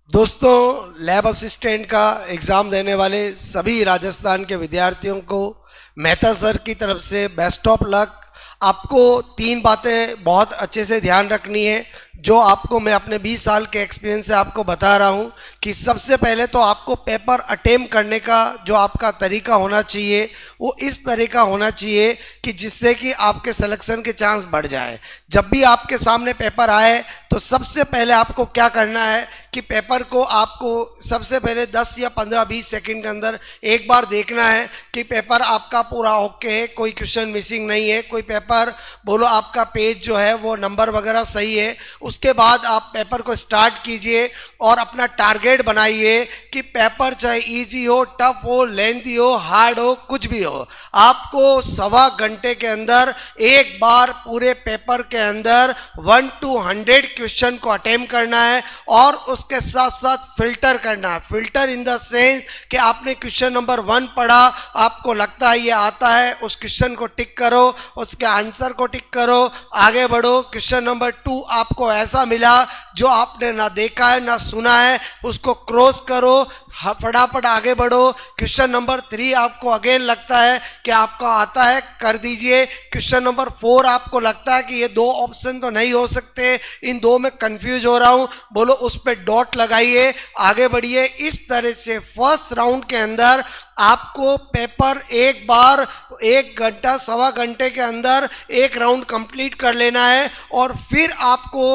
दोस्तों, lab assistant का exam देने वाले सभी राजस्थान के विद्यार्थियों को मेहता सर की तरफ से बेस्ट ऑफ लक। आपको तीन बातें बहुत अच्छे से ध्यान रखनी है, जो आपको मैं अपने 20 साल के एक्सपीरियंस से आपको बता रहा हूँ कि सबसे पहले तो आपको पेपर अटेम्प्ट करने का जो आपका तरीका होना चाहिए वो इस तरीका होना चाहिए कि जिससे कि आपके सिलेक्शन के चांस बढ़ जाए। जब भी आपके सामने पेपर आए तो सबसे पहले आपको क्या करना है कि पेपर को आपको सबसे पहले 10 या 15-20 सेकंड के अंदर एक बार देखना है कि पेपर आपका पूरा ओके है, कोई क्वेश्चन मिसिंग नहीं है, कोई पेपर बोलो आपका पेज जो है वो नंबर वगैरह सही है। उसके बाद आप पेपर को स्टार्ट कीजिए और अपना टारगेट बनाइए कि पेपर चाहे इजी हो, टफ हो, लेंथी हो, हार्ड हो, कुछ भी हो, आपको सवा घंटे के अंदर एक बार पूरे पेपर के अंदर 1 to 100 क्वेश्चन को अटेम्प्ट करना है और उसके साथ साथ फिल्टर करना है। फिल्टर इन द सेंस कि आपने क्वेश्चन नंबर 1 पढ़ा, आपको लगता है ये आता है, उस क्वेश्चन को टिक करो, उसके आंसर को टिक करो, आगे बढ़ो। क्वेश्चन नंबर 2 आपको ऐसा मिला जो आपने ना देखा है ना सुना है, उसको क्रॉस करो, फटाफट आगे बढ़ो। क्वेश्चन नंबर 3 आपको अगेन लगता है कि आपका आता है, कर दीजिए। क्वेश्चन नंबर 4 आपको लगता है कि ये दो ऑप्शन तो नहीं हो सकते, इन दो में कंफ्यूज हो रहा हूँ, बोलो उस पर डॉट लगाइए, आगे बढ़िए। इस तरह से फर्स्ट राउंड के अंदर आपको पेपर एक बार 1 घंटा सवा घंटे के अंदर एक राउंड कंप्लीट कर लेना है और फिर आपको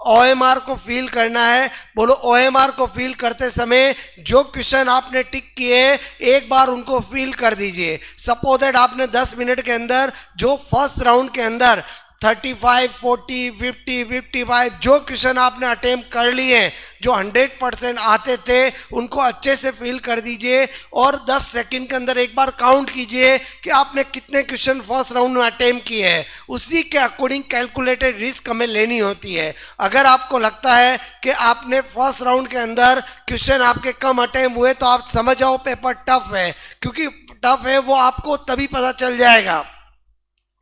ओएमआर को फिल करना है। बोलो ओएमआर को फिल करते समय जो क्वेश्चन आपने टिक किए एक बार उनको फिल कर दीजिए। सपोज दैट आपने 10 मिनट के अंदर जो फर्स्ट राउंड के अंदर 35, 40, 50, 55 जो क्वेश्चन आपने अटेम्प्ट कर लिए, जो 100% आते थे, उनको अच्छे से फिल कर दीजिए और 10 सेकंड के अंदर एक बार काउंट कीजिए कि आपने कितने क्वेश्चन फर्स्ट राउंड में अटेम्प्ट किए हैं। उसी के अकॉर्डिंग कैलकुलेटेड रिस्क हमें लेनी होती है। अगर आपको लगता है कि आपने फर्स्ट राउंड के अंदर क्वेश्चन आपके कम अटेम्प्ट हुए तो आप समझ जाओ पेपर टफ है, क्योंकि टफ है वो आपको तभी पता चल जाएगा।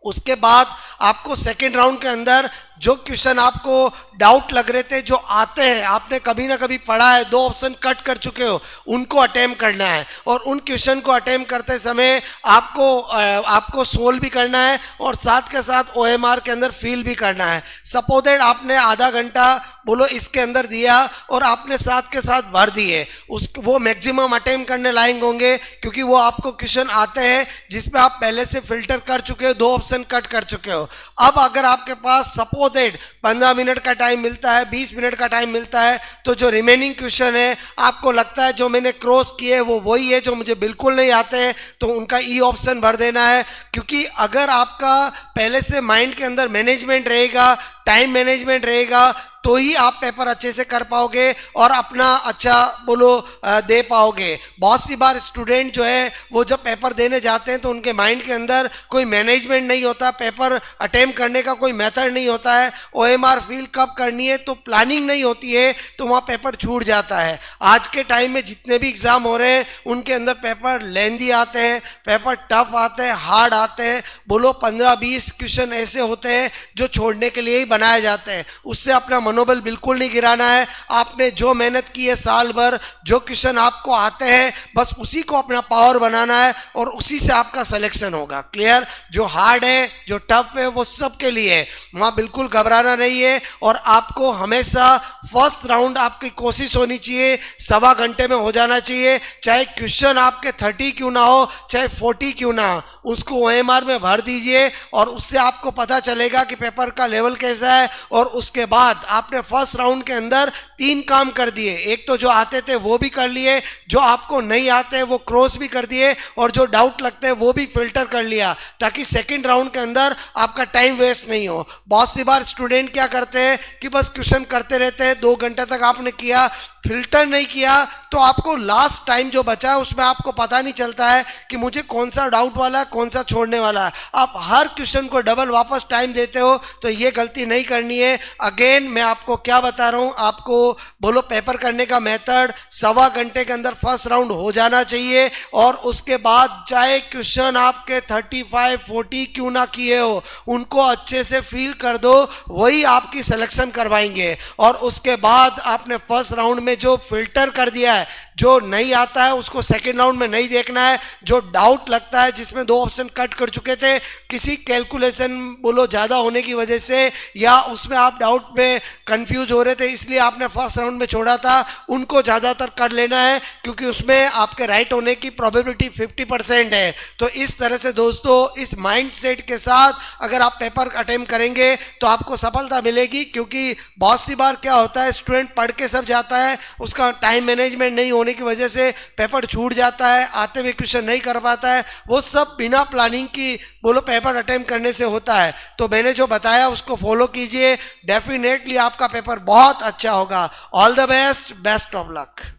उसके बाद आपको सेकेंड राउंड के अंदर जो क्वेश्चन आपको डाउट लग रहे थे, जो आते हैं, आपने कभी ना कभी पढ़ा है, 2 ऑप्शन कट कर चुके हो, उनको अटेम्प्ट करना है और उन क्वेश्चन को अटेम्प्ट करते समय आपको सोल्व भी करना है और साथ के साथ ओएमआर के अंदर फिल भी करना है। सपोज दैट आपने आधा घंटा बोलो इसके अंदर दिया और आपने साथ के साथ भर दिए, वो मैक्सिमम अटेम्प्ट करने लायक होंगे क्योंकि वो आपको क्वेश्चन आते हैं जिसमें आप पहले से फिल्टर कर चुके हो, 2 ऑप्शन कट कर चुके हो। अब अगर आपके पास सपोज दैट 15 मिनट का टाइम मिलता है, 20 मिनट का टाइम मिलता है, तो जो रिमेनिंग क्वेश्चन है आपको लगता है जो मैंने क्रॉस किए वो वही है जो मुझे बिल्कुल नहीं आते हैं, तो उनका ई ऑप्शन भर देना है। क्योंकि अगर आपका पहले से माइंड के अंदर मैनेजमेंट रहेगा, टाइम मैनेजमेंट रहेगा, तो ही आप पेपर अच्छे से कर पाओगे और अपना अच्छा बोलो दे पाओगे। बहुत सी बार स्टूडेंट जो है वो जब पेपर देने जाते हैं तो उनके माइंड के अंदर कोई मैनेजमेंट नहीं होता, पेपर अटेम्प्ट करने का कोई मेथड नहीं होता है, ओएमआर फिल कब करनी है तो प्लानिंग नहीं होती है, तो वहाँ पेपर छूट जाता है। आज के टाइम में जितने भी एग्ज़ाम हो रहे हैं उनके अंदर पेपर लेंदी आते हैं, पेपर टफ आते हैं, हार्ड आते हैं, बोलो 15-20 क्वेश्चन ऐसे होते हैं जो छोड़ने के लिए ही बनाए जाते हैं। उससे अपना मनोबल बिल्कुल नहीं गिराना है। आपने जो मेहनत की है साल भर, जो क्वेश्चन आपको आते हैं बस उसी को अपना पावर बनाना है और उसी से आपका सिलेक्शन होगा। क्लियर? जो हार्ड है, जो टफ है, वो सबके लिए है, वहाँ बिल्कुल घबराना नहीं है। और आपको हमेशा फर्स्ट राउंड आपकी कोशिश होनी चाहिए सवा घंटे में हो जाना चाहिए, चाहे क्वेश्चन आपके 30 क्यों ना हो, चाहे 40 क्यों ना हो, उसको ओएमआर में भर दीजिए और उससे आपको पता चलेगा कि पेपर का लेवल कैसा है। और उसके बाद आपने फर्स्ट राउंड के अंदर 3 काम कर दिए, एक तो जो आते थे वो भी कर लिए, जो आपको नहीं आते वो क्रॉस भी कर दिए और जो डाउट लगते हैं वो भी फिल्टर कर लिया, ताकि सेकंड राउंड के अंदर आपका टाइम वेस्ट नहीं हो। बहुत सी बार स्टूडेंट क्या करते हैं कि बस क्वेश्चन करते रहते हैं, 2 घंटे तक आपने किया, फिल्टर नहीं किया, तो आपको लास्ट टाइम जो बचा है उसमें आपको पता नहीं चलता है कि मुझे कौन सा डाउट वाला है, कौन सा छोड़ने वाला है। आप हर क्वेश्चन को डबल वापस टाइम देते हो, तो ये गलती नहीं करनी है। अगेन मैं आपको क्या बता रहा हूं, आपको बोलो पेपर करने का मेथड 1.25 घंटे के अंदर फर्स्ट राउंड हो जाना चाहिए, और उसके बाद चाहे क्वेश्चन आपके 35-40 क्यों ना किए हो, उनको अच्छे से फील कर दो, वही आपकी सिलेक्शन करवाएंगे। और उसके बाद आपने फर्स्ट राउंड में जो फिल्टर कर दिया है, जो नहीं आता है उसको सेकेंड राउंड में नहीं देखना है, जो डाउट लगता है जिसमें 2 ऑप्शन कट कर चुके थे किसी कैलकुलेशन बोलो ज़्यादा होने की वजह से, या उसमें आप डाउट में कंफ्यूज हो रहे थे इसलिए आपने फर्स्ट राउंड में छोड़ा था, उनको ज़्यादातर कर लेना है, क्योंकि उसमें आपके राइट होने की प्रोबेबिलिटी 50% है। तो इस तरह से दोस्तों, इस माइंड सेट के साथ अगर आप पेपर अटेम्प्ट करेंगे तो आपको सफलता मिलेगी। क्योंकि बहुत सी बार क्या होता है, स्टूडेंट पढ़ के सब जाता है, उसका टाइम मैनेजमेंट नहीं होने की वजह से पेपर छूट जाता है, आते हुए क्वेश्चन नहीं कर पाता है, वो सब बिना प्लानिंग की बोलो पेपर अटेम्प्ट करने से होता है। तो मैंने जो बताया उसको फॉलो कीजिए, डेफिनेटली आपका पेपर बहुत अच्छा होगा। All the best, best of luck.